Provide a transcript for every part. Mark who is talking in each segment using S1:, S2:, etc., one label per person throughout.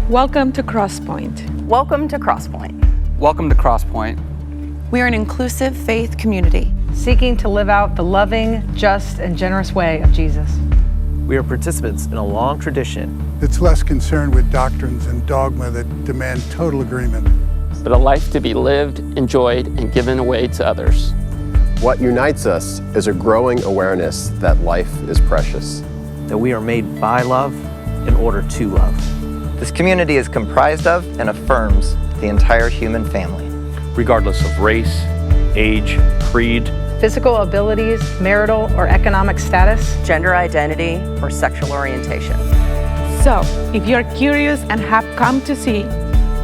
S1: Welcome to Crosspointe.
S2: Welcome to Crosspointe.
S3: Welcome to Crosspointe.
S4: We are an inclusive faith community
S5: seeking to live out the loving, just, and generous way of Jesus.
S6: We are participants in a long tradition.
S7: It's less concerned with doctrines and dogma that demand total agreement,
S8: but a life to be lived, enjoyed, and given away to others.
S9: What unites us is a growing awareness that life is precious.
S6: That we are made by love in order to love.
S10: This community is comprised of and affirms the entire human family.
S11: Regardless of race, age, creed,
S5: physical abilities, marital or economic status,
S2: gender identity, or sexual orientation.
S1: So, if you're curious and have come to see,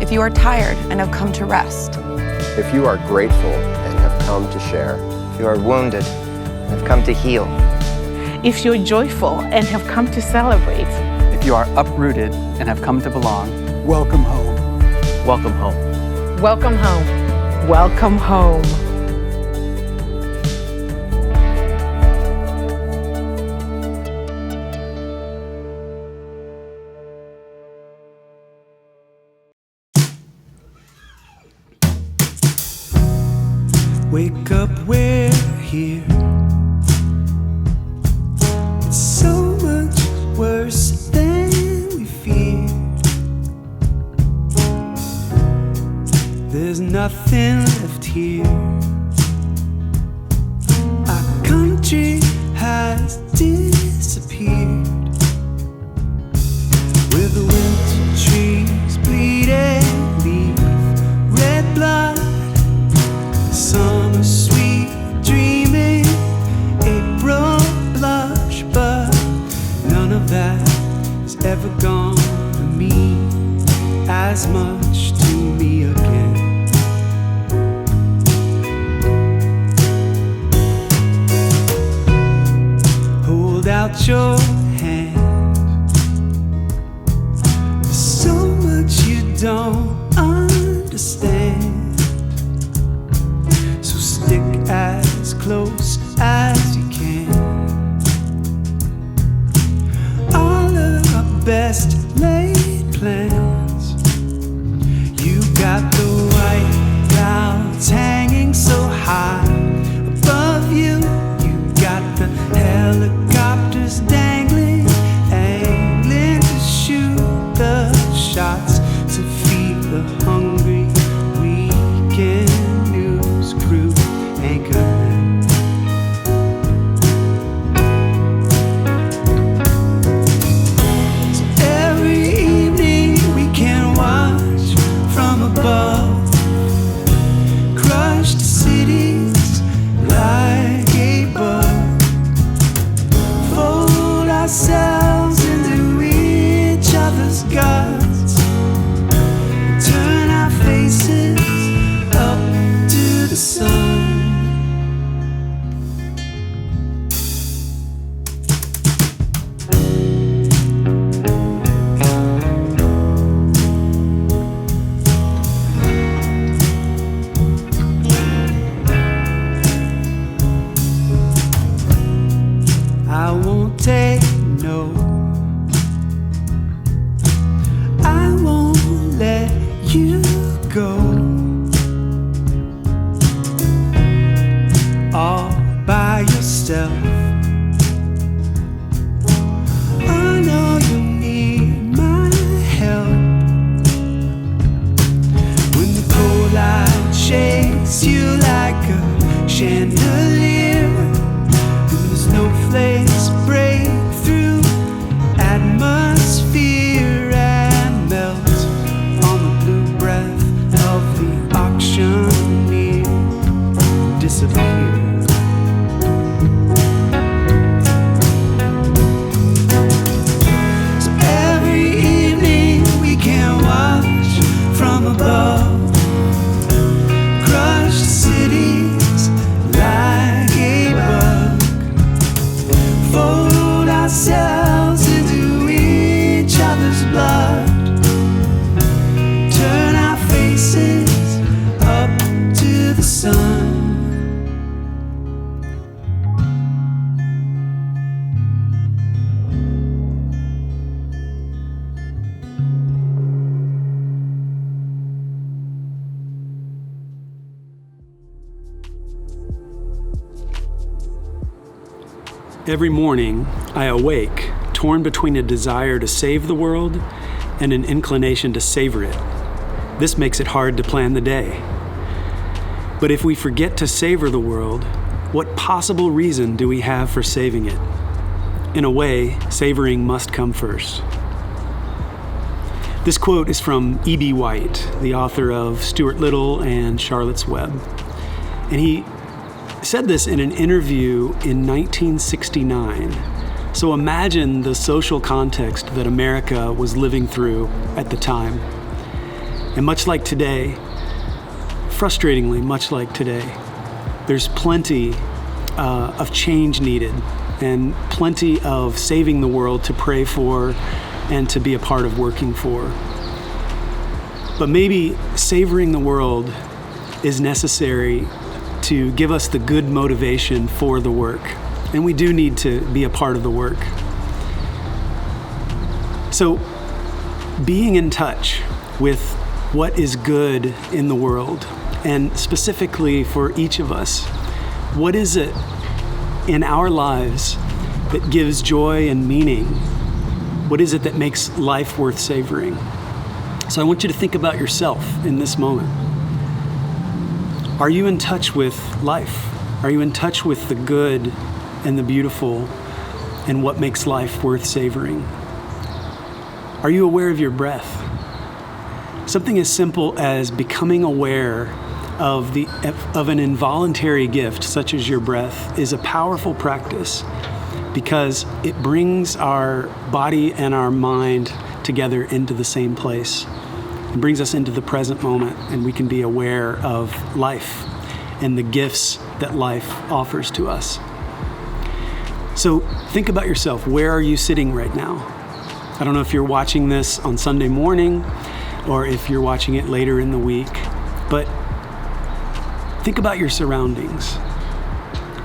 S4: if you are tired and have come to rest,
S9: if you are grateful and have come to share,
S10: if you are wounded and have come to heal,
S1: if you're joyful and have come to celebrate,
S3: if you are uprooted and have come to belong,
S7: welcome home.
S6: Welcome home.
S5: Welcome home.
S1: Welcome home.
S12: Wake up, we're here. It's so much worse than we feared. There's nothing left here. Our country has disappeared. With the winter trees bleeding, leave red blood. Summer sweet dreaming, April blush, but none of that is ever gonna mean as much to me again. Hold out your hand. There's so much you don't understand. Stick as close as you can. All of our best laid plans. You got the white clouds hanging so high above you. You got the helicopters dangling, angling to shoot the shots to feed the hungry weekend news crew. So every evening we can watch from above crushed cities like a bug, fold ourselves into each other's guts, turn our faces up to the sun. I won't take no. I won't let you go. All by yourself. I know you need my help. When the cold light shakes you like a chandelier, and the snowflakes break through atmosphere and melt on the blue breath of the auctioneer, disappear. So every evening we can watch from above crushed cities like
S13: Every morning, I awake, torn between a desire to save the world and an inclination to savor it. This makes it hard to plan the day. But if we forget to savor the world, what possible reason do we have for saving it? In a way, savoring must come first. This quote is from E.B. White, the author of Stuart Little and Charlotte's Web. And he said this in an interview in 1969. So imagine the social context that America was living through at the time. And much like today, frustratingly much like today, there's plenty of change needed and plenty of saving the world to pray for and to be a part of working for. But maybe savoring the world is necessary to give us the good motivation for the work. And we do need to be a part of the work. So being in touch with what is good in the world, and specifically for each of us, what is it in our lives that gives joy and meaning? What is it that makes life worth savoring? So I want you to think about yourself in this moment. Are you in touch with life? Are you in touch with the good and the beautiful and what makes life worth savoring? Are you aware of your breath? Something as simple as becoming aware of an involuntary gift, such as your breath, is a powerful practice because it brings our body and our mind together into the same place. It brings us into the present moment, and we can be aware of life and the gifts that life offers to us. So think about yourself. Where are you sitting right now? I don't know if you're watching this on Sunday morning or if you're watching it later in the week, but think about your surroundings.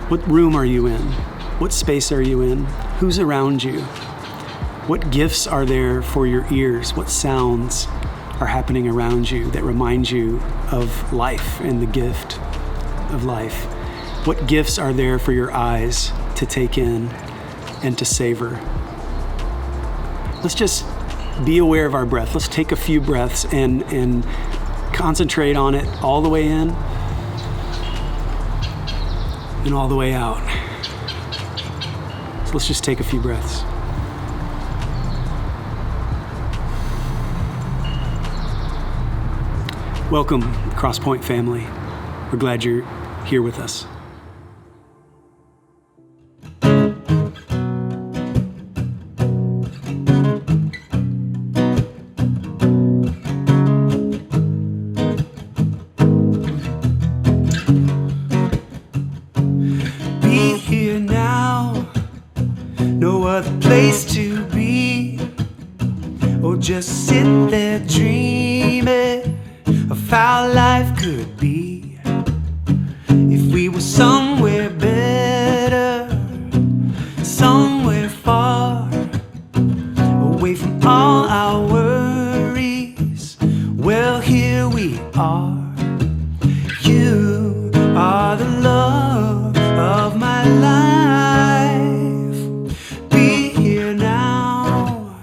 S13: What room are you in? What space are you in? Who's around you? What gifts are there for your ears? What sounds are happening around you that remind you of life and the gift of life? What gifts are there for your eyes to take in and to savor? Let's just be aware of our breath. Let's take a few breaths and concentrate on it all the way in and all the way out. So let's just take a few breaths. Welcome, Crosspointe family. We're glad you're here with us.
S12: Be here now, no other place to be, or just sit there dreaming of how life could be if we were somewhere better, somewhere far away from all our worries. Well, here we are. You are the love of my life. Be here now,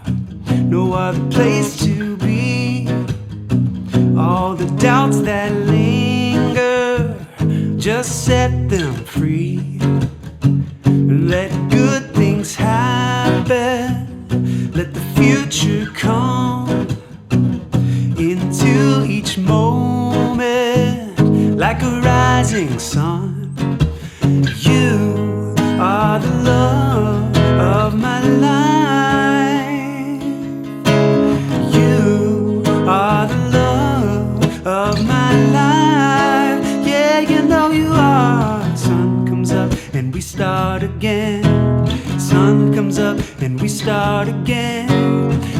S12: no other place to be. All the doubts that linger, just set them free. Let good things happen, let the future come into each moment like a rising sun. You are the love of my life. You are the love of my life. Yeah, you know you are. Sun comes up and we start again. Sun comes up and we start again.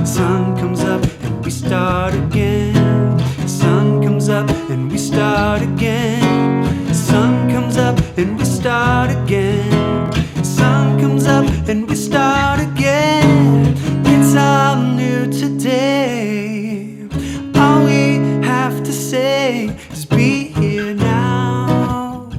S12: Sun comes up and we start again. Sun comes up and we start again. Sun comes up and we start again. Sun comes up and we start again. It's all new today. All we have to say is be here now.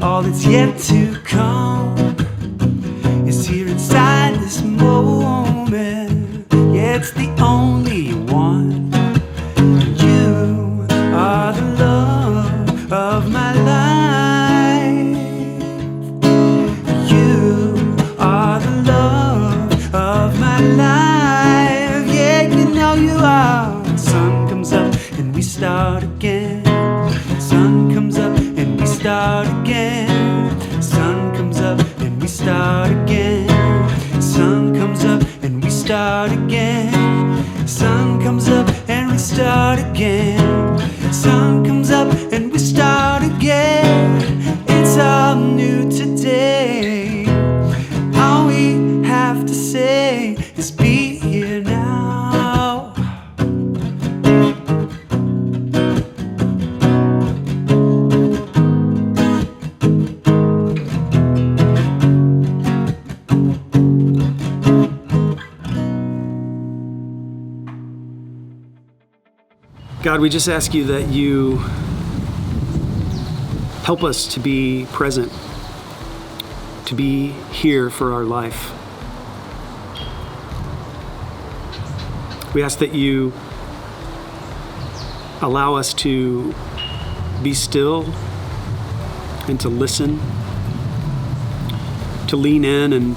S12: all that's yet to come is here inside this moment. Yeah, it's the only one. You are the love of my life. You are the love of my life. Yeah, you know you are. Sun comes up and we start again. Sun comes up and we start again. Sun comes up and we start again. Sun comes up and we start again. Sun comes up and we start again. Sun comes up and we start again. It's all new today. All we have to say is be here now.
S13: God, we just ask you that you help us to be present, to be here for our life. We ask that you allow us to be still and to listen, to lean in and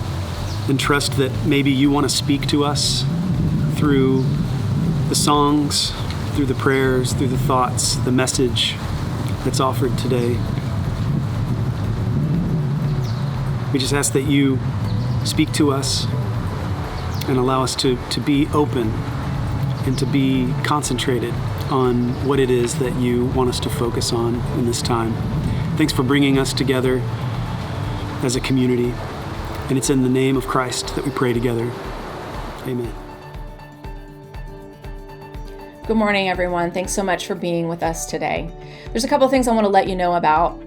S13: trust that maybe you want to speak to us through the songs, through the prayers, through the thoughts, the message that's offered today. We just ask that you speak to us and allow us to be open and to be concentrated on what it is that you want us to focus on in this time. Thanks for bringing us together as a community. And it's in the name of Christ that we pray together. Amen.
S14: Good morning, everyone. Thanks so much for being with us today. There's a couple of things I want to let you know about.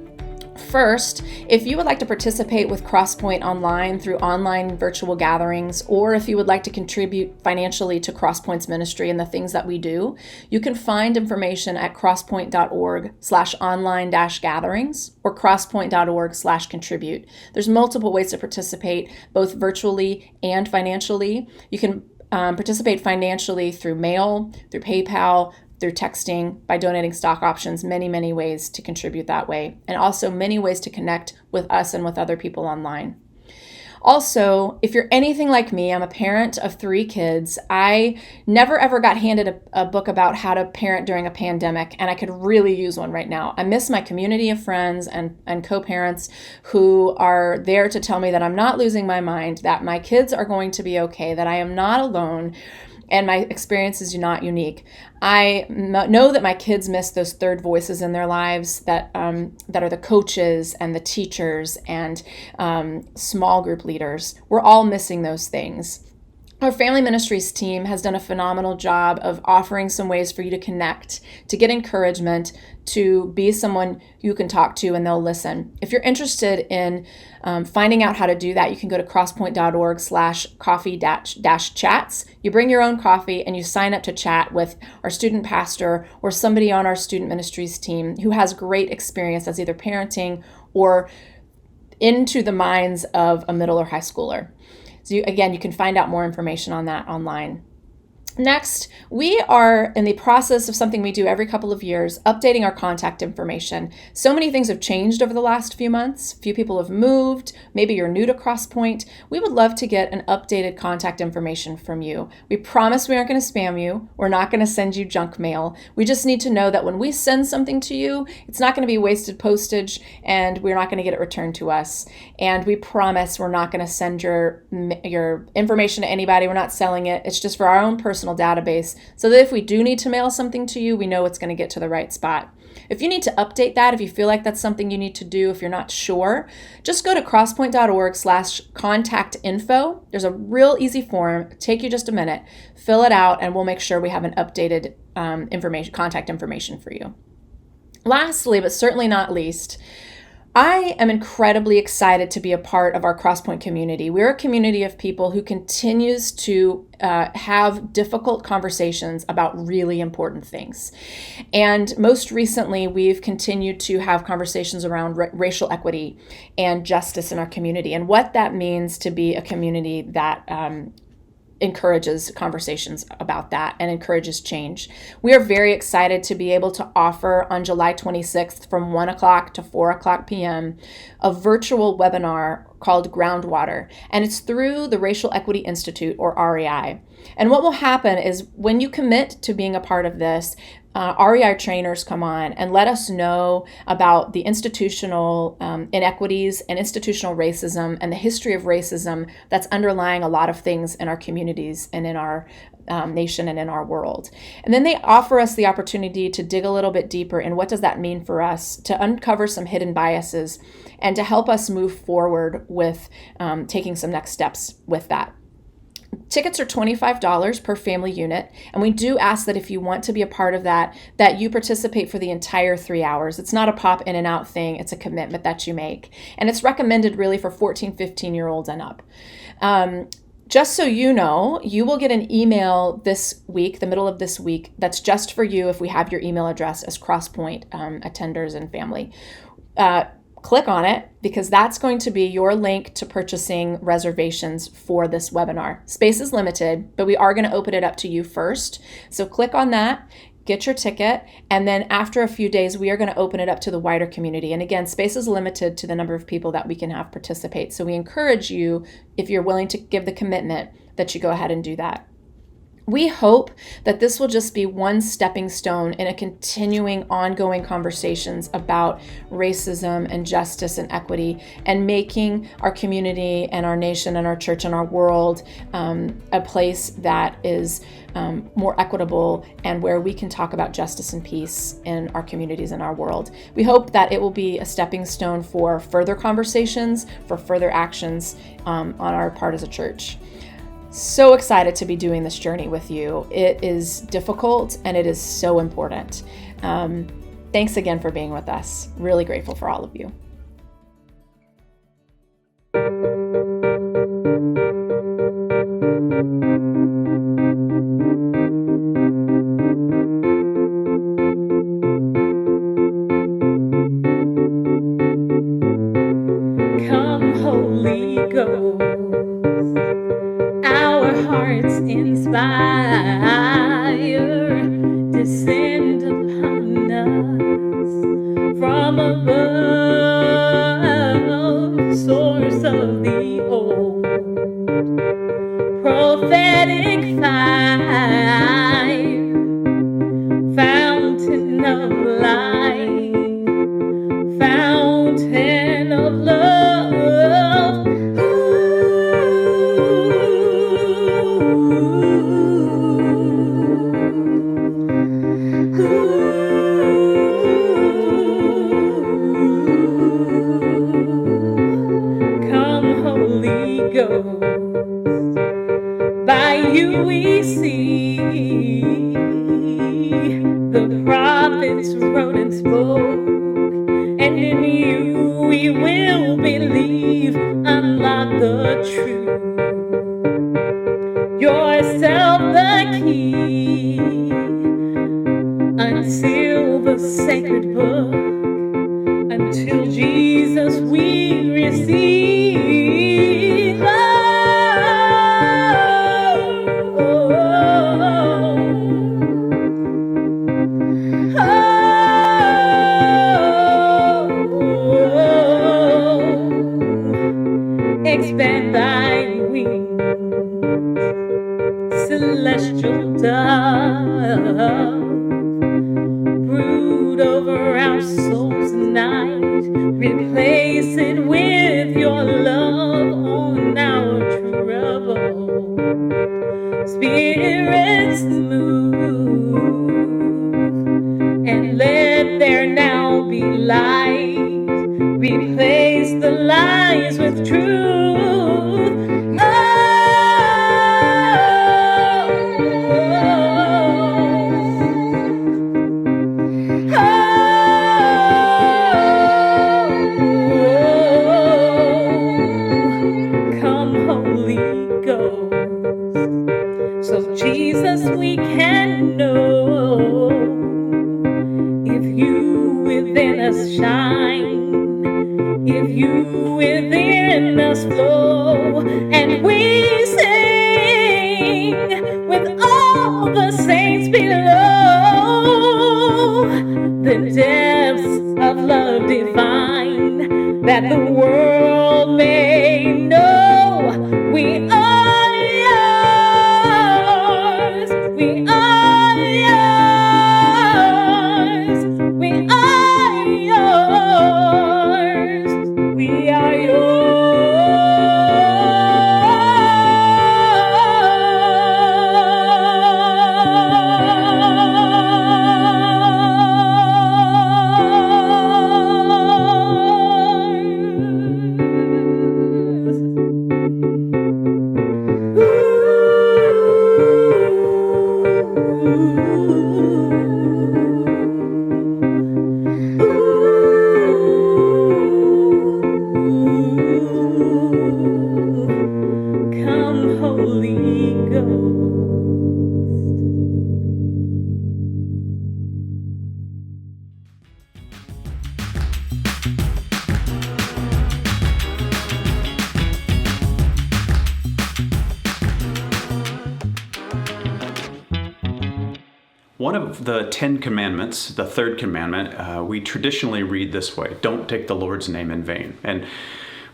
S14: First, if you would like to participate with Crosspointe online through online virtual gatherings, or if you would like to contribute financially to Crosspointe's ministry and the things that we do, you can find information at crosspointe.org/online-gatherings or crosspointe.org/contribute. There's multiple ways to participate, both virtually and financially. You can participate financially through mail, through PayPal, through texting, by donating stock options, many ways to contribute that way, and also many ways to connect with us and with other people online. Also, if you're anything like me, I'm a parent of 3 kids. I never ever got handed a book about how to parent during a pandemic, and I could really use one right now. I miss my community of friends and co-parents who are there to tell me that I'm not losing my mind, that my kids are going to be okay, that I am not alone, and my experience is not unique. I know that my kids miss those third voices in their lives that are the coaches and the teachers and small group leaders. We're all missing those things. Our family ministries team has done a phenomenal job of offering some ways for you to connect, to get encouragement, to be someone you can talk to and they'll listen. If you're interested in finding out how to do that, you can go to crosspointe.org/coffee-chats. You bring your own coffee and you sign up to chat with our student pastor or somebody on our student ministries team who has great experience as either parenting or into the minds of a middle or high schooler. So you can find out more information on that online. Next, we are in the process of something we do every couple of years, updating our contact information. So many things have changed over the last few months. Few people have moved. Maybe you're new to Crosspointe. We would love to get an updated contact information from you. We promise we aren't going to spam you. We're not going to send you junk mail. We just need to know that when we send something to you, it's not going to be wasted postage and we're not going to get it returned to us. And we promise we're not going to send your information to anybody. We're not selling it. It's just for our own personal database so that if we do need to mail something to you, we know it's going to get to the right spot. If you need to update that, if you feel like that's something you need to do, if you're not sure, just go to crosspointe.org/contact-info. There's a real easy form. Take you just a minute. Fill it out and we'll make sure we have an updated contact information for you. Lastly, but certainly not least, I am incredibly excited to be a part of our Crosspointe community. We're a community of people who continues to have difficult conversations about really important things. And most recently, we've continued to have conversations around racial equity and justice in our community, and what that means to be a community that encourages conversations about that and encourages change. We are very excited to be able to offer on July 26th from 1 o'clock to 4 o'clock p.m. a virtual webinar called Groundwater, and it's through the Racial Equity Institute, or REI. And what will happen is when you commit to being a part of this, REI trainers come on and let us know about the institutional inequities and institutional racism and the history of racism that's underlying a lot of things in our communities and in our nation and in our world. And then they offer us the opportunity to dig a little bit deeper in what does that mean for us, to uncover some hidden biases and to help us move forward with taking some next steps with that. Tickets are $25 per family unit, and we do ask that if you want to be a part of that, that you participate for the entire 3 hours. It's not a pop in and out thing, it's a commitment that you make. And it's recommended really for 14, 15-year-olds and up. Just so you know, you will get an email this week, the middle of this week, that's just for you if we have your email address as Crosspointe attenders and family. Click on it, because that's going to be your link to purchasing reservations for this webinar. Space is limited, but we are going to open it up to you first. So click on that, get your ticket, and then after a few days, we are going to open it up to the wider community. And again, space is limited to the number of people that we can have participate. So we encourage you, if you're willing to give the commitment, that you go ahead and do that. We hope that this will just be one stepping stone in a continuing, ongoing conversations about racism and justice and equity, and making our community and our nation and our church and our world a place that is more equitable and where we can talk about justice and peace in our communities and our world. We hope that it will be a stepping stone for further conversations, for further actions on our part as a church. So excited to be doing this journey with you. It is difficult and it is so important. Thanks again for being with us. Really grateful for all of you.
S12: Come, Holy Ghost. Our hearts inspire, descend upon us from above, source of the old, prophetic fire, fountain of life, fountain of love. By you we see the prophets wrote and spoke, and in you we will believe, unlock the truth, yourself the key, unseal the sacred book, until Jesus we receive. Expand thy wings, celestial dove, brood over our souls tonight, replace it with your love on our trouble. Spirits move, and let there now be light, replace the lies with truth. with you within us flow, and we sing with all the saints below, the depths of love divine that the world may know. We are yours, we are yours, we are yours, we are yours. Come, Holy Ghost.
S15: One of the 10 commandments, the third commandment, we traditionally read this way: don't take the Lord's name in vain. And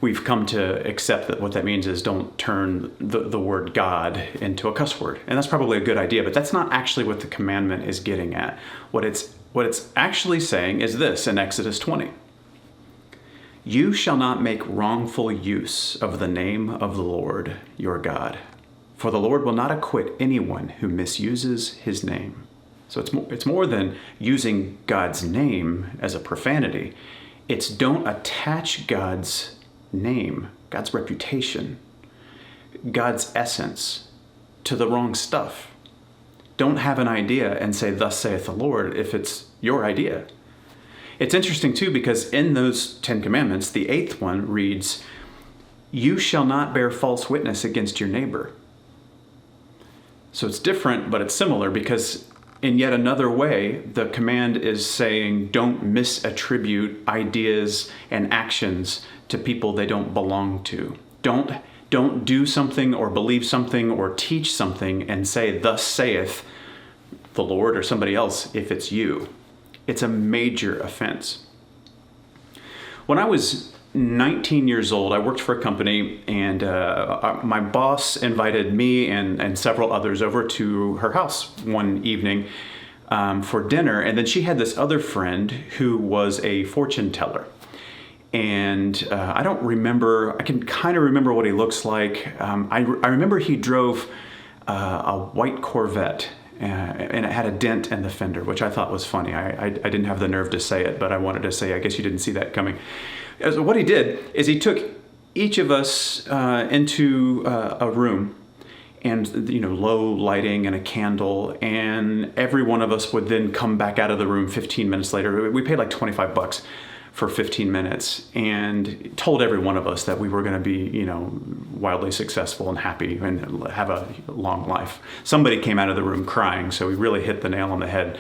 S15: we've come to accept that what that means is don't turn the word God into a cuss word. And that's probably a good idea, but that's not actually what the commandment is getting at. What it's actually saying is this in Exodus 20. You shall not make wrongful use of the name of the Lord your God, for the Lord will not acquit anyone who misuses his name. So it's more than using God's name as a profanity. It's don't attach God's name, God's reputation, God's essence to the wrong stuff. Don't have an idea and say, thus saith the Lord, if it's your idea. It's interesting too, because in those 10 commandments, the 8th one reads, you shall not bear false witness against your neighbor. So it's different, but it's similar, because in yet another way, the command is saying don't misattribute ideas and actions to people they don't belong to. Don't do something or believe something or teach something and say, thus saith the Lord or somebody else if it's you. It's a major offense. When I was 19 years old, I worked for a company, and my boss invited me and several others over to her house one evening for dinner. And then she had this other friend who was a fortune teller. And I don't remember, I can kind of remember what he looks like. I remember he drove a white Corvette, and it had a dent in the fender, which I thought was funny. I didn't have the nerve to say it, but I wanted to say, I guess you didn't see that coming. So what he did is he took each of us into a room, and low lighting and a candle, and every one of us would then come back out of the room 15 minutes later. We paid like $25 for 15 minutes, and told every one of us that we were going to be, wildly successful and happy and have a long life. Somebody came out of the room crying, so we really hit the nail on the head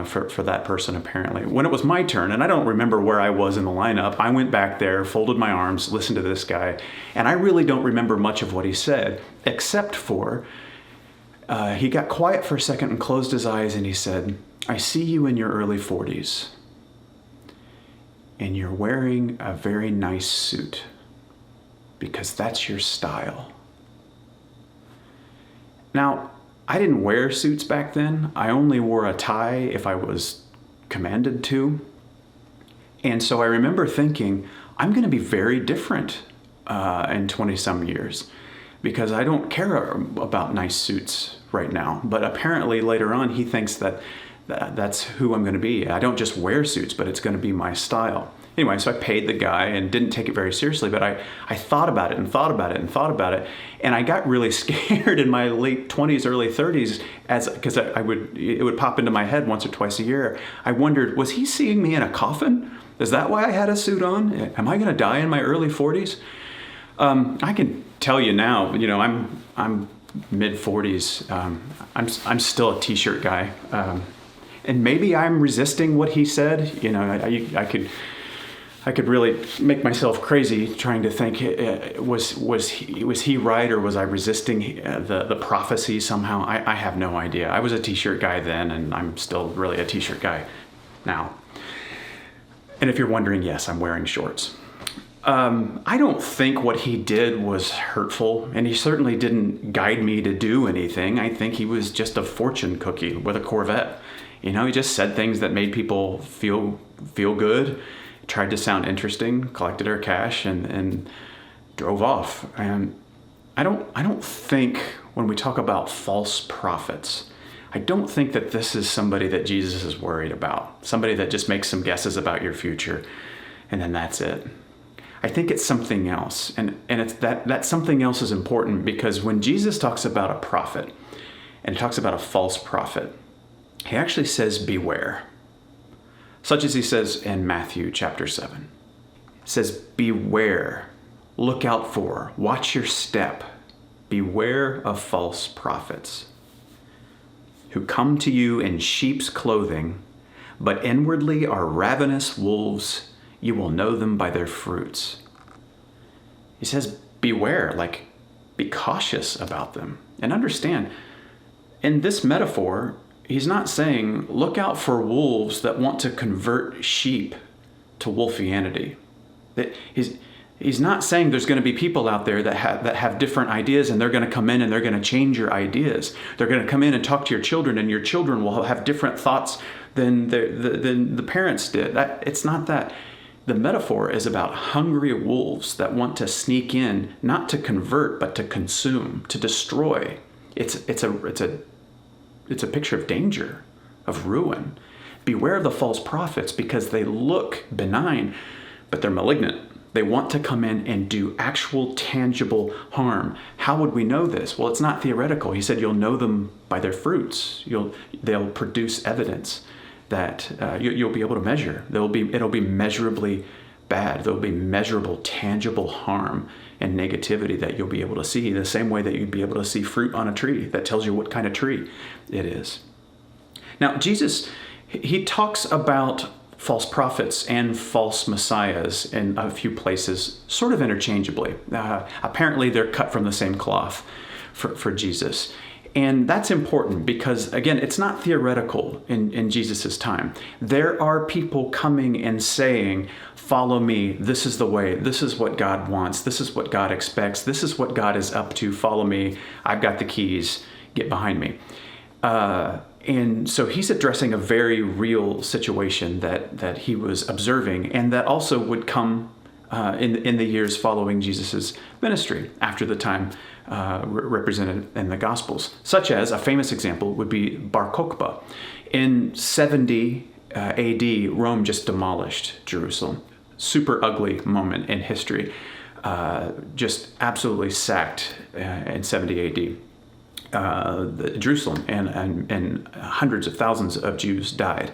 S15: for that person, apparently. When it was my turn, and I don't remember where I was in the lineup, I went back there, folded my arms, listened to this guy, and I really don't remember much of what he said, except for he got quiet for a second and closed his eyes, and he said, I see you in your early 40s, and you're wearing a very nice suit, because that's your style. Now, I didn't wear suits back then. I only wore a tie if I was commanded to. And so I remember thinking, I'm going to be very different in 20-some years, because I don't care about nice suits right now. But apparently later on, he thinks that that's who I'm going to be. I don't just wear suits, but it's going to be my style. Anyway, so I paid the guy and didn't take it very seriously, but I thought about it and thought about it and thought about it. And I got really scared in my late 20s, early 30s, because it would pop into my head once or twice a year. I wondered, was he seeing me in a coffin? Is that why I had a suit on? Am I going to die in my early 40s? I can tell you now, I'm mid 40s. I'm still a t-shirt guy. I could really make myself crazy trying to think, was he right, or was I resisting the prophecy somehow? I have no idea. I was a t-shirt guy then, and I'm still really a t-shirt guy now. And if you're wondering, yes, I'm wearing shorts. I don't think what he did was hurtful, and he certainly didn't guide me to do anything. I think he was just a fortune cookie with a Corvette. He just said things that made people feel good, tried to sound interesting, collected our cash, and drove off. And I don't think, when we talk about false prophets, I don't think that this is somebody that Jesus is worried about, somebody that just makes some guesses about your future, and then that's it. I think it's something else, and it's that something else is important, because when Jesus talks about a prophet, and he talks about a false prophet, he actually says, beware. Such as he says in Matthew chapter 7. He says, beware, look out for, watch your step, beware of false prophets, who come to you in sheep's clothing, but inwardly are ravenous wolves. You will know them by their fruits. He says, beware, be cautious about them. And understand, in this metaphor, he's not saying, look out for wolves that want to convert sheep to wolfianity. He's not saying there's going to be people out there that have different ideas, and they're going to come in and they're going to change your ideas. They're going to come in and talk to your children, and your children will have different thoughts than the parents did. It's not that. The metaphor is about hungry wolves that want to sneak in, not to convert, but to consume, to destroy. It's a picture of danger, of ruin. Beware of the false prophets, because they look benign, but they're malignant. They want to come in and do actual tangible harm. How would we know this? Well, it's not theoretical. He said you'll know them by their fruits. They'll produce evidence that you'll be able to measure. It'll be measurably bad. There'll be measurable, tangible harm and negativity that you'll be able to see, the same way that you'd be able to see fruit on a tree that tells you what kind of tree it is. Now, Jesus, he talks about false prophets and false messiahs in a few places, sort of interchangeably. Apparently, they're cut from the same cloth for Jesus. And that's important because, again, it's not theoretical in Jesus' time. There are people coming and saying, follow me, this is the way, this is what God wants, this is what God expects, this is what God is up to, follow me, I've got the keys, get behind me. And so he's addressing a very real situation that he was observing, and that also would come in the years following Jesus' ministry after the time represented in the Gospels, such as a famous example would be Bar Kokhba. In 70 AD, Rome just demolished Jerusalem. Super ugly moment in history. Just absolutely sacked in 70 AD. Jerusalem, and hundreds of thousands of Jews died.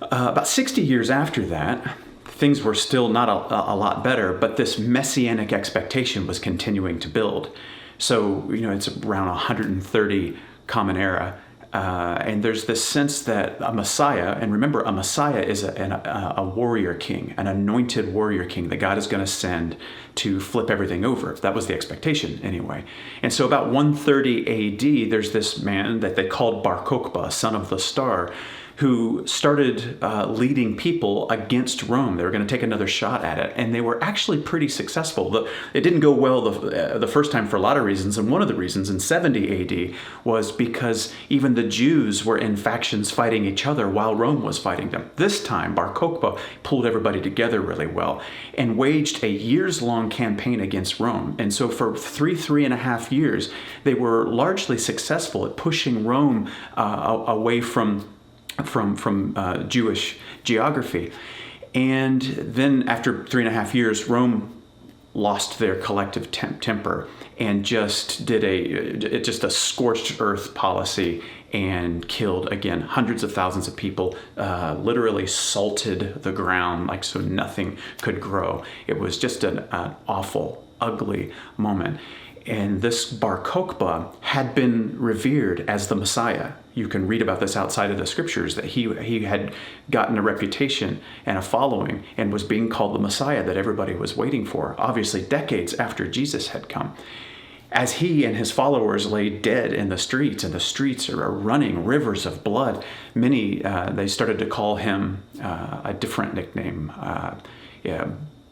S15: About 60 years after that, things were still not a lot better, but this messianic expectation was continuing to build. So, it's around 130 Common Era, and there's this sense that a Messiah, and remember, a Messiah is a warrior king, an anointed warrior king that God is going to send to flip everything over. That was the expectation anyway. And so about 130 AD, there's this man that they called Bar Kokhba, son of the star, who started leading people against Rome. They were going to take another shot at it, and they were actually pretty successful. It didn't go well the first time for a lot of reasons, and one of the reasons in 70 AD was because even the Jews were in factions fighting each other while Rome was fighting them. This time, Bar Kokhba pulled everybody together really well and waged a years-long campaign against Rome. And so for three and a half years, they were largely successful at pushing Rome away from Jewish geography. And then after 3.5 years, Rome lost their collective temper and just did a scorched earth policy and killed, again, hundreds of thousands of people, literally salted the ground so nothing could grow. It was just an awful, ugly moment. And this Bar Kokhba had been revered as the Messiah. You can read about this outside of the scriptures, that he had gotten a reputation and a following and was being called the Messiah that everybody was waiting for, obviously decades after Jesus had come. As he and his followers lay dead in the streets, and the streets are running rivers of blood, many, they started to call him a different nickname,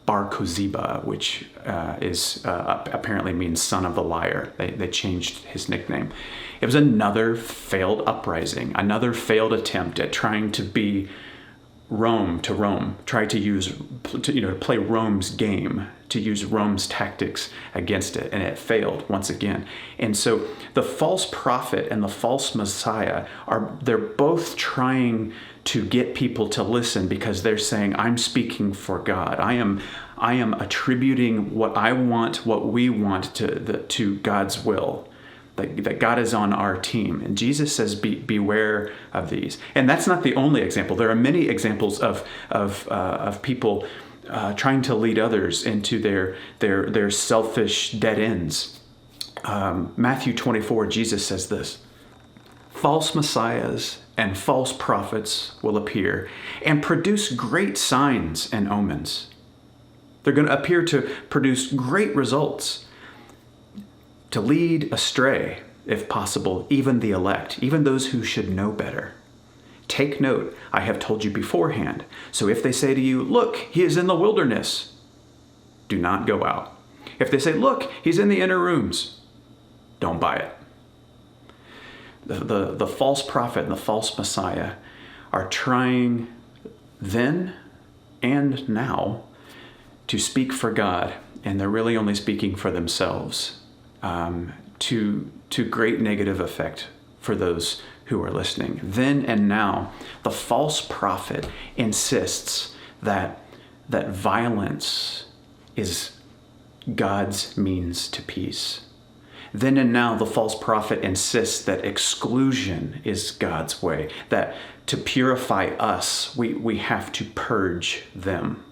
S15: Bar Koziba, which apparently means son of the liar. They changed his nickname. It was another failed uprising, another failed attempt at trying to be Rome, try to play Rome's game, to use Rome's tactics against it, and it failed once again. And so the false prophet and the false Messiah they're both trying to get people to listen, because they're saying, I'm speaking for God. I am attributing what I want, what we want to God's will. That God is on our team. And Jesus says, beware of these. And that's not the only example. There are many examples of people trying to lead others into their selfish dead ends. Matthew 24, Jesus says this: false messiahs and false prophets will appear and produce great signs and omens. They're going to appear to produce great results, to lead astray, if possible, even the elect, even those who should know better. Take note, I have told you beforehand. So if they say to you, look, he is in the wilderness, do not go out. If they say, look, he's in the inner rooms, don't buy it. The false prophet and the false Messiah are trying then and now to speak for God, and they're really only speaking for themselves. To great negative effect for those who are listening. Then and now, the false prophet insists that violence is God's means to peace. Then and now, the false prophet insists that exclusion is God's way, that to purify us, we have to purge them.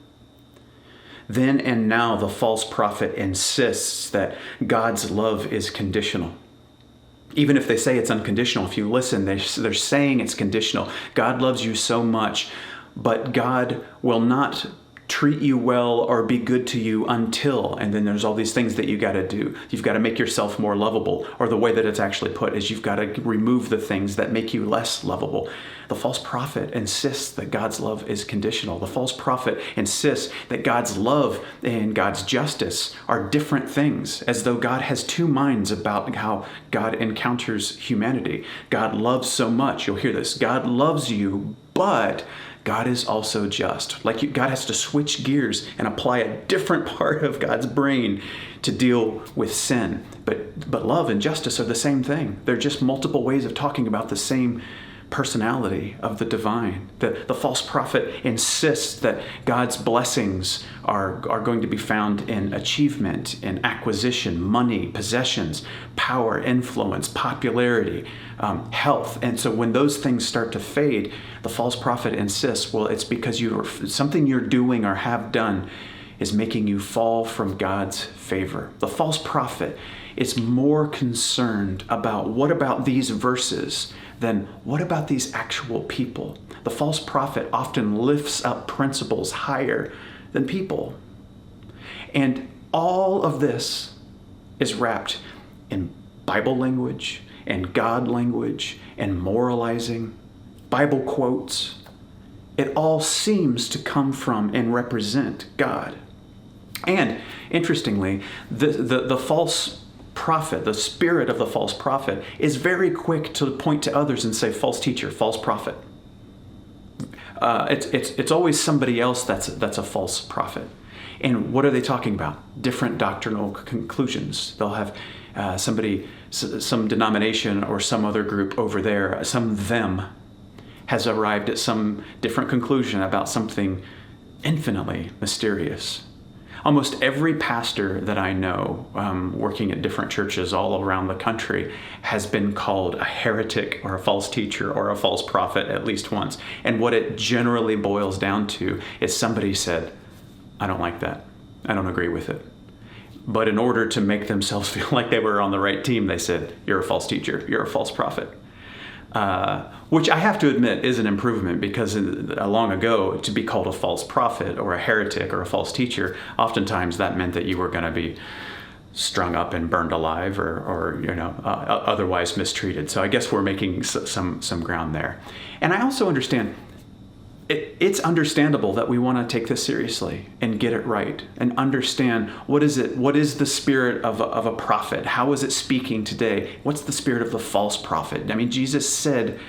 S15: Then and now, the false prophet insists that God's love is conditional. Even if they say it's unconditional, if you listen, they're saying it's conditional. God loves you so much, but God will not treat you well or be good to you until, and then there's all these things that you got to do. You've got to make yourself more lovable, or the way that it's actually put is you've got to remove the things that make you less lovable. The false prophet insists that God's love is conditional. The false prophet insists that God's love and God's justice are different things, as though God has two minds about how God encounters humanity. God loves so much. You'll hear this. God loves you, but God is also just. Like God has to switch gears and apply a different part of God's brain to deal with sin. But love and justice are the same thing. They're just multiple ways of talking about the same personality of the divine. The false prophet insists that God's blessings are going to be found in achievement, in acquisition, money, possessions, power, influence, popularity, health. And so when those things start to fade, the false prophet insists, well, it's because something you're doing or have done is making you fall from God's favor. The false prophet is more concerned about what about these verses than what about these actual people. The false prophet often lifts up principles higher than people. And all of this is wrapped in Bible language and God language and moralizing, Bible quotes. It all seems to come from and represent God. And interestingly, the false prophet, the spirit of the false prophet, is very quick to point to others and say, false teacher, false prophet. It's always somebody else that's a false prophet. And what are they talking about? Different doctrinal conclusions. They'll have some denomination or some other group over there, some them, has arrived at some different conclusion about something infinitely mysterious. Almost every pastor that I know, working at different churches all around the country, has been called a heretic or a false teacher or a false prophet at least once. And what it generally boils down to is somebody said, I don't like that. I don't agree with it. But in order to make themselves feel like they were on the right team, they said, you're a false teacher, you're a false prophet. Which I have to admit is an improvement, because long ago, to be called a false prophet or a heretic or a false teacher, oftentimes that meant that you were going to be strung up and burned alive or otherwise mistreated. So I guess we're making some ground there. And I also understand it's understandable that we want to take this seriously and get it right and understand what is the spirit of a prophet? How is it speaking today? What's the spirit of the false prophet? I mean, Jesus said,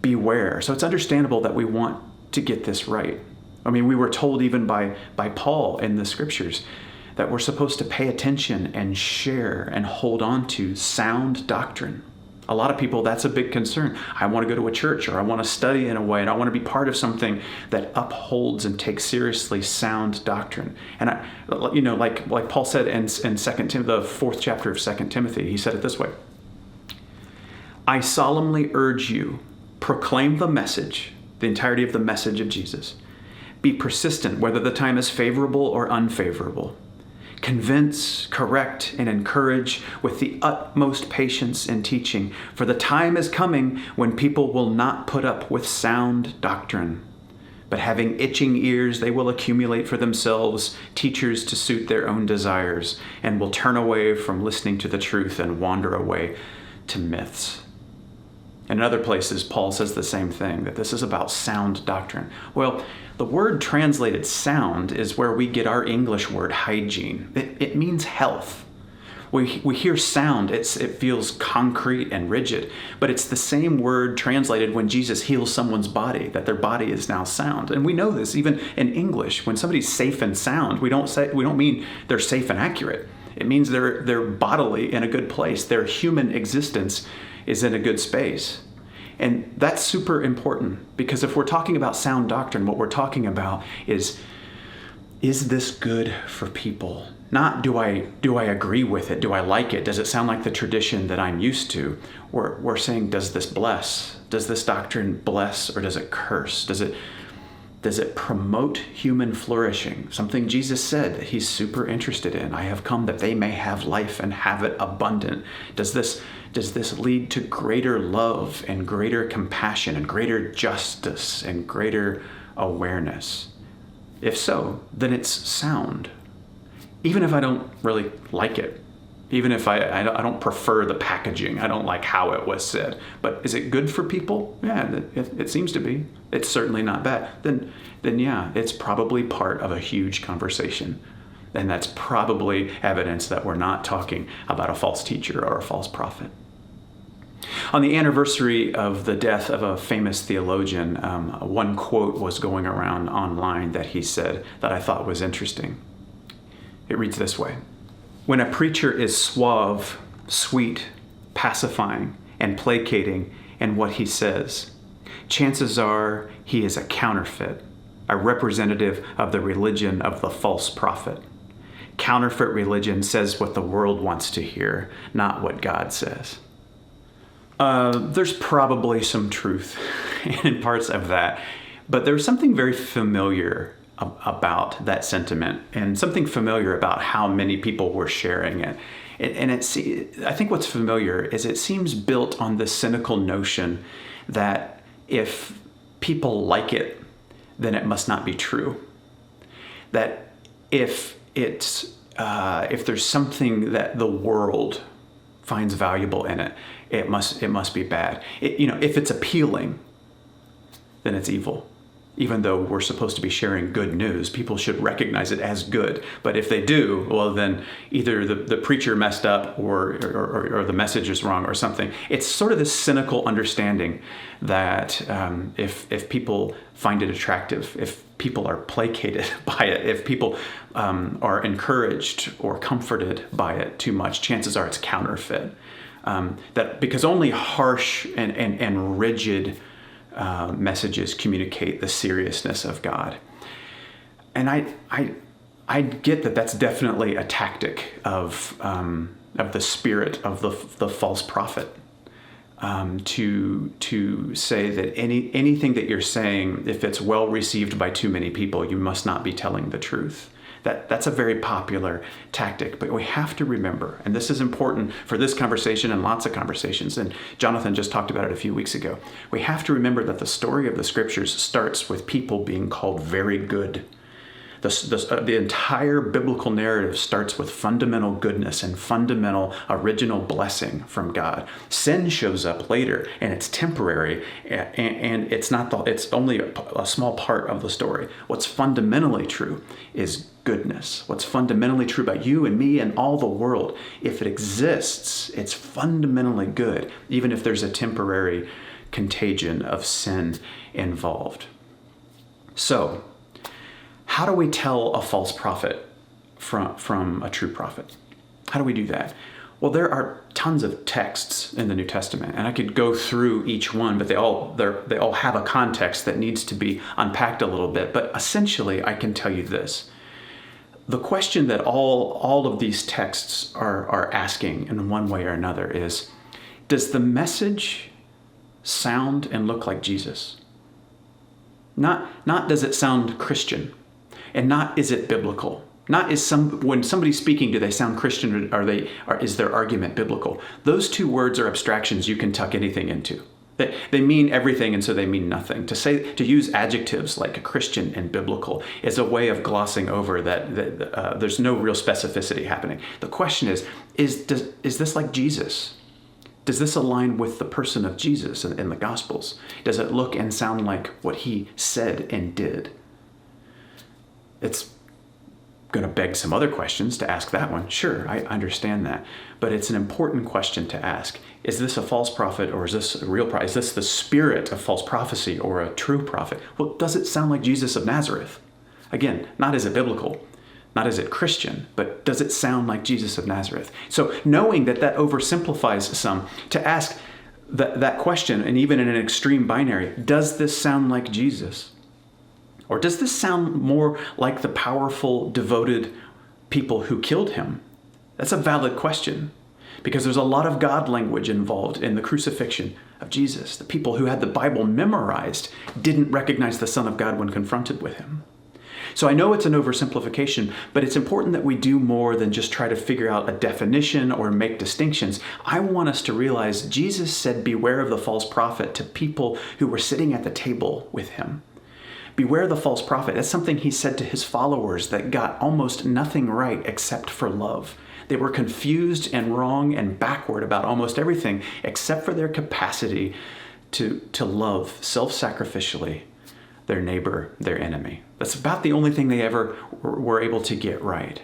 S15: beware. So it's understandable that we want to get this right. I mean, we were told even by Paul in the scriptures that we're supposed to pay attention and share and hold on to sound doctrine. A lot of people, that's a big concern. I want to go to a church, or I want to study in a way, and I want to be part of something that upholds and takes seriously sound doctrine. And like Paul said in 2 Timothy, the 4th chapter of 2 Timothy, he said it this way: I solemnly urge you, proclaim the message, the entirety of the message of Jesus. Be persistent, whether the time is favorable or unfavorable. Convince, correct, and encourage with the utmost patience in teaching, for the time is coming when people will not put up with sound doctrine, but having itching ears, they will accumulate for themselves teachers to suit their own desires, and will turn away from listening to the truth and wander away to myths. In other places, Paul says the same thing, that this is about sound doctrine. Well, the word translated sound is where we get our English word hygiene. It means health. We hear sound, it feels concrete and rigid, but it's the same word translated when Jesus heals someone's body, that their body is now sound. And we know this even in English. When somebody's safe and sound, we don't mean they're safe and accurate. It means they're bodily in a good place. Their human existence is in a good space. And that's super important, because if we're talking about sound doctrine, what we're talking about is this good for people? Not do I agree with it? Do I like it? Does it sound like the tradition that I'm used to? We're saying, does this bless? Does this doctrine bless, or does it curse? Does it promote human flourishing? Something Jesus said that he's super interested in. I have come that they may have life and have it abundant. Does this lead to greater love and greater compassion and greater justice and greater awareness? If so, then it's sound. Even if I don't really like it, even if I don't prefer the packaging, I don't like how it was said, but is it good for people? Yeah, it seems to be. It's certainly not bad. Then yeah, it's probably part of a huge conversation. And that's probably evidence that we're not talking about a false teacher or a false prophet. On the anniversary of the death of a famous theologian, one quote was going around online that he said that I thought was interesting. It reads this way: when a preacher is suave, sweet, pacifying, and placating in what he says, chances are he is a counterfeit, a representative of the religion of the false prophet. Counterfeit religion says what the world wants to hear, not what God says. There's probably some truth in parts of that, but there's something very familiar about that sentiment, and something familiar about how many people were sharing it. And I think what's familiar is it seems built on the cynical notion that if people like it, then it must not be true. That if there's something that the world finds valuable in it, it must be bad. If it's appealing, then it's evil. Even though we're supposed to be sharing good news, people should recognize it as good. But if they do, well, then either the preacher messed up or the message is wrong or something. It's sort of this cynical understanding that if people find it attractive, if people are placated by it, if people are encouraged or comforted by it too much, chances are it's counterfeit. That because only harsh and rigid messages communicate the seriousness of God. And I get that that's definitely a tactic of the spirit of the false prophet, to say that anything that you're saying, if it's well received by too many people, you must not be telling the truth. That's a very popular tactic, but we have to remember, and this is important for this conversation and lots of conversations, and Jonathan just talked about it a few weeks ago. We have to remember that the story of the scriptures starts with people being called very good. The entire biblical narrative starts with fundamental goodness and fundamental original blessing from God. Sin shows up later, and it's temporary, and it's only a small part of the story. What's fundamentally true is goodness. What's fundamentally true about you and me and all the world, if it exists, it's fundamentally good, even if there's a temporary contagion of sin involved. So, how do we tell a false prophet from a true prophet? How do we do that? Well, there are tons of texts in the New Testament, and I could go through each one, but they all have a context that needs to be unpacked a little bit. But essentially, I can tell you this. The question that all of these texts are asking in one way or another is, does the message sound and look like Jesus? Not does it sound Christian? And not is it biblical? Not when somebody's speaking, do they sound Christian or is their argument biblical? Those two words are abstractions you can tuck anything into. They mean everything, and so they mean nothing. To use adjectives like Christian and biblical is a way of glossing over that there's no real specificity happening. The question is this like Jesus? Does this align with the person of Jesus in the Gospels? Does it look and sound like what he said and did? It's going to beg some other questions to ask that one. Sure, I understand that. But it's an important question to ask. Is this a false prophet or is this a real prophet? Is this the spirit of false prophecy or a true prophet? Well, does it sound like Jesus of Nazareth? Again, not is it biblical, not is it Christian, but does it sound like Jesus of Nazareth? So knowing that oversimplifies some, to ask that question, and even in an extreme binary, does this sound like Jesus? Or does this sound more like the powerful, devoted people who killed him? That's a valid question, because there's a lot of God language involved in the crucifixion of Jesus. The people who had the Bible memorized didn't recognize the Son of God when confronted with him. So I know it's an oversimplification, but it's important that we do more than just try to figure out a definition or make distinctions. I want us to realize Jesus said, "Beware of the false prophet" to people who were sitting at the table with him. Beware the false prophet. That's something he said to his followers that got almost nothing right except for love. They were confused and wrong and backward about almost everything except for their capacity to love self-sacrificially their neighbor, their enemy. That's about the only thing they ever were able to get right.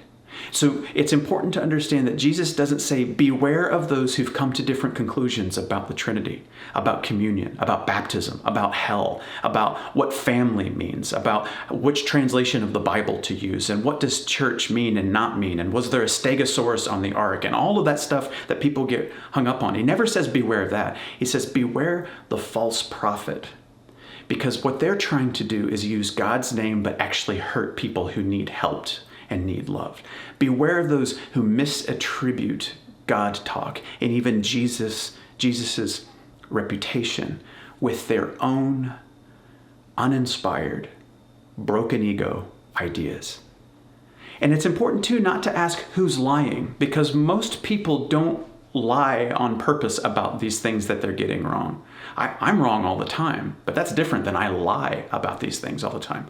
S15: So it's important to understand that Jesus doesn't say, beware of those who've come to different conclusions about the Trinity, about communion, about baptism, about hell, about what family means, about which translation of the Bible to use, and what does church mean and not mean, and was there a stegosaurus on the ark, and all of that stuff that people get hung up on. He never says beware of that. He says beware the false prophet. Because what they're trying to do is use God's name but actually hurt people who need helped and need loved. Beware of those who misattribute God talk and even Jesus's reputation with their own uninspired, broken ego ideas. And it's important too not to ask who's lying, because most people don't lie on purpose about these things that they're getting wrong. I'm wrong all the time, but that's different than I lie about these things all the time.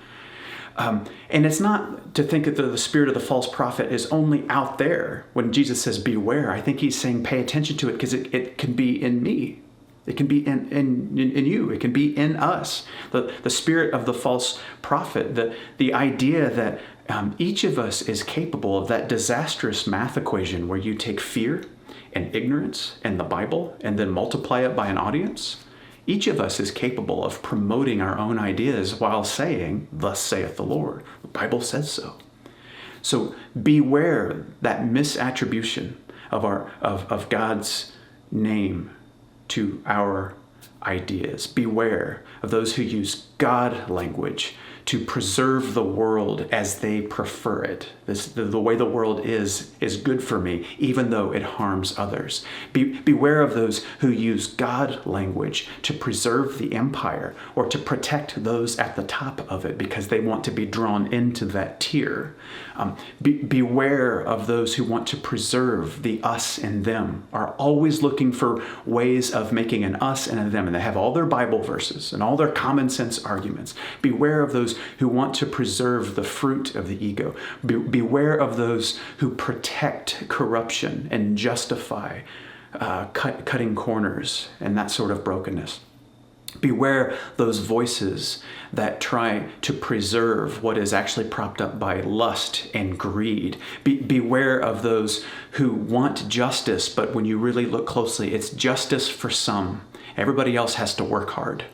S15: And it's not to think that the spirit of the false prophet is only out there. When Jesus says beware, I think he's saying pay attention to it, because it can be in me. It can be in you. It can be in us. The spirit of the false prophet, the idea that each of us is capable of that disastrous math equation where you take fear and ignorance and the Bible and then multiply it by an audience. Each of us is capable of promoting our own ideas while saying, "Thus saith the Lord." The Bible says so. So beware that misattribution of God's name to our ideas. Beware of those who use God language to preserve the world as they prefer it. The way the world is good for me, even though it harms others. Beware of those who use God language to preserve the empire or to protect those at the top of it because they want to be drawn into that tier. Beware of those who want to preserve the us and them, are always looking for ways of making an us and a them, and they have all their Bible verses and all their common sense arguments. Beware of those who want to preserve the fruit of the ego. Beware of those who protect corruption and justify cutting corners and that sort of brokenness. Beware those voices that try to preserve what is actually propped up by lust and greed. Beware of those who want justice, but when you really look closely, it's justice for some. Everybody else has to work hard.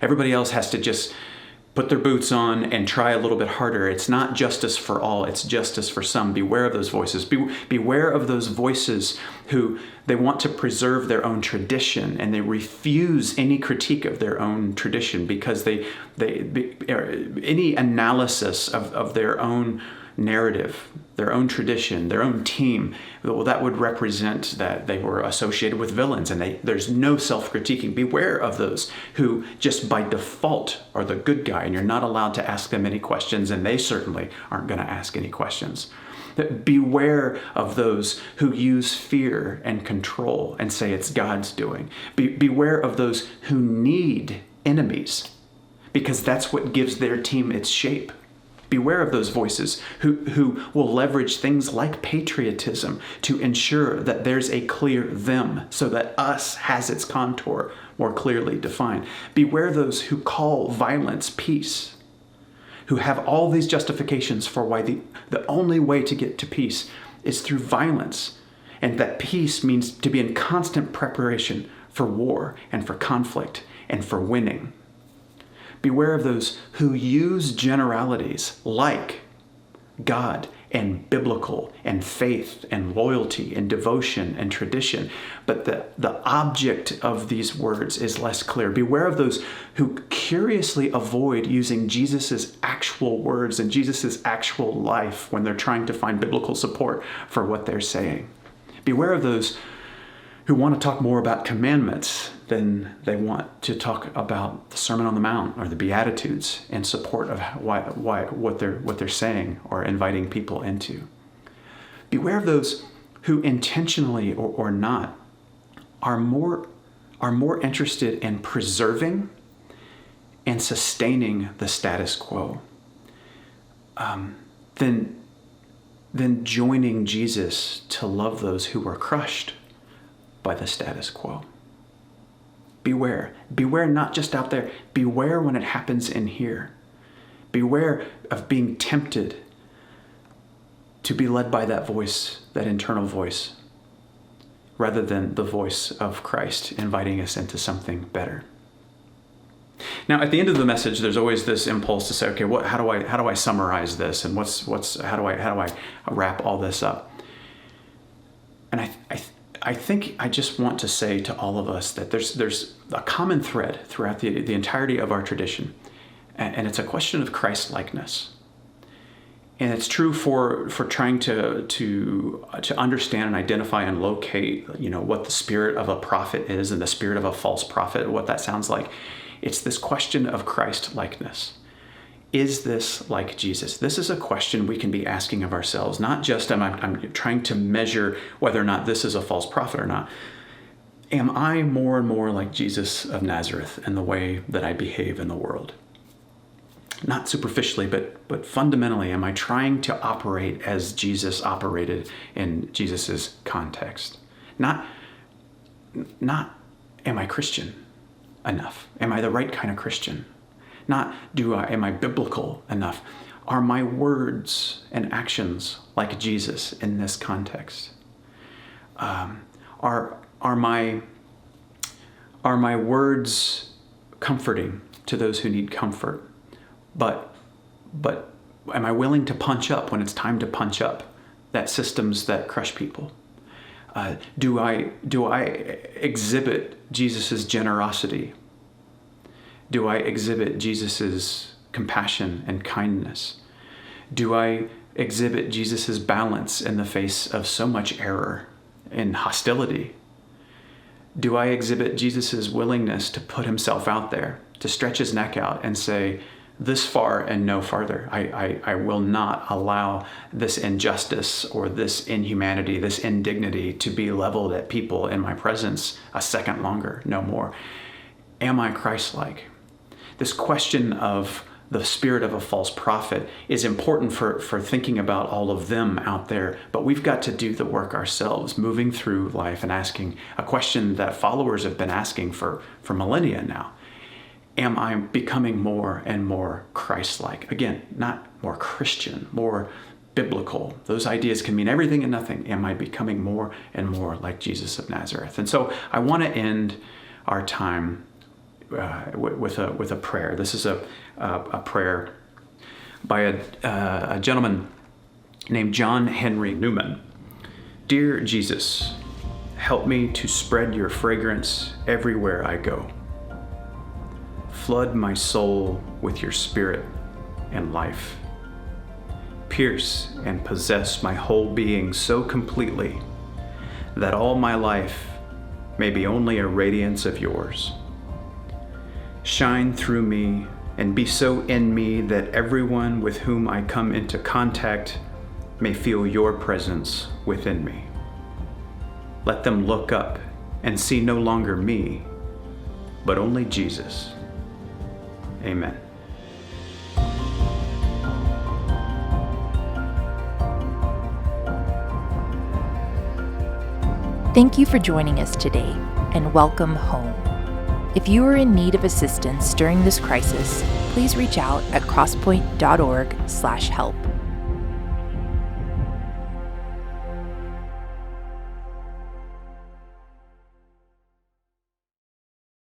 S15: Everybody else has to just put their boots on and try a little bit harder. It's not justice for all, it's justice for some. Beware of those voices. Beware of those voices who they want to preserve their own tradition and they refuse any critique of their own tradition because any analysis of their own narrative, their own tradition, their own team, well, that would represent that they were associated with villains and there's no self-critiquing. Beware of those who just by default are the good guy and you're not allowed to ask them any questions and they certainly aren't going to ask any questions. Beware of those who use fear and control and say it's God's doing. Beware of those who need enemies because that's what gives their team its shape. Beware of those voices who will leverage things like patriotism to ensure that there's a clear them so that us has its contour more clearly defined. Beware those who call violence peace, who have all these justifications for why the only way to get to peace is through violence, and that peace means to be in constant preparation for war and for conflict and for winning. Beware of those who use generalities like God and biblical and faith and loyalty and devotion and tradition, but the object of these words is less clear. Beware of those who curiously avoid using Jesus's actual words and Jesus's actual life when they're trying to find biblical support for what they're saying. Beware of those who want to talk more about commandments than they want to talk about the Sermon on the Mount or the Beatitudes in support of what they're saying or inviting people into. Beware of those who intentionally or not are more interested in preserving and sustaining the status quo than joining Jesus to love those who were crushed by the status quo. Beware. Beware not just out there. Beware when it happens in here. Beware of being tempted to be led by that voice, that internal voice, rather than the voice of Christ inviting us into something better. Now, at the end of the message, there's always this impulse to say, okay, how do I summarize this, and how do I wrap all this up? And I think I just want to say to all of us that there's a common thread throughout the entirety of our tradition, and it's a question of Christ-likeness. And it's true for trying to understand and identify and locate, what the spirit of a prophet is and the spirit of a false prophet, what that sounds like. It's this question of Christ-likeness. Is this like Jesus? This is a question we can be asking of ourselves, not just I'm trying to measure whether or not this is a false prophet or not. Am I more and more like Jesus of Nazareth in the way that I behave in the world? Not superficially, but fundamentally, am I trying to operate as Jesus operated in Jesus's context? Not am I Christian enough? Am I the right kind of Christian? Not am I biblical enough? Are my words and actions like Jesus in this context? Are my words comforting to those who need comfort? But am I willing to punch up when it's time to punch up that systems that crush people? Do I exhibit Jesus's generosity? Do I exhibit Jesus's compassion and kindness? Do I exhibit Jesus' balance in the face of so much error and hostility? Do I exhibit Jesus' willingness to put himself out there, to stretch his neck out and say, this far and no farther? I will not allow this injustice or this inhumanity, this indignity to be leveled at people in my presence a second longer, no more. Am I Christ-like? This question of the spirit of a false prophet is important for thinking about all of them out there, but we've got to do the work ourselves, moving through life and asking a question that followers have been asking for millennia now. Am I becoming more and more Christ-like? Again, not more Christian, more biblical. Those ideas can mean everything and nothing. Am I becoming more and more like Jesus of Nazareth? And so I want to end our time with a prayer. This is a prayer by a gentleman named John Henry Newman. Dear Jesus, help me to spread your fragrance everywhere I go. Flood my soul with your spirit and life. Pierce and possess my whole being so completely that all my life may be only a radiance of yours. Shine through me and be so in me that everyone with whom I come into contact may feel your presence within me. Let them look up and see no longer me, but only Jesus. Amen.
S16: Thank you for joining us today, and welcome home. If you are in need of assistance during this crisis, please reach out at crosspoint.org/help.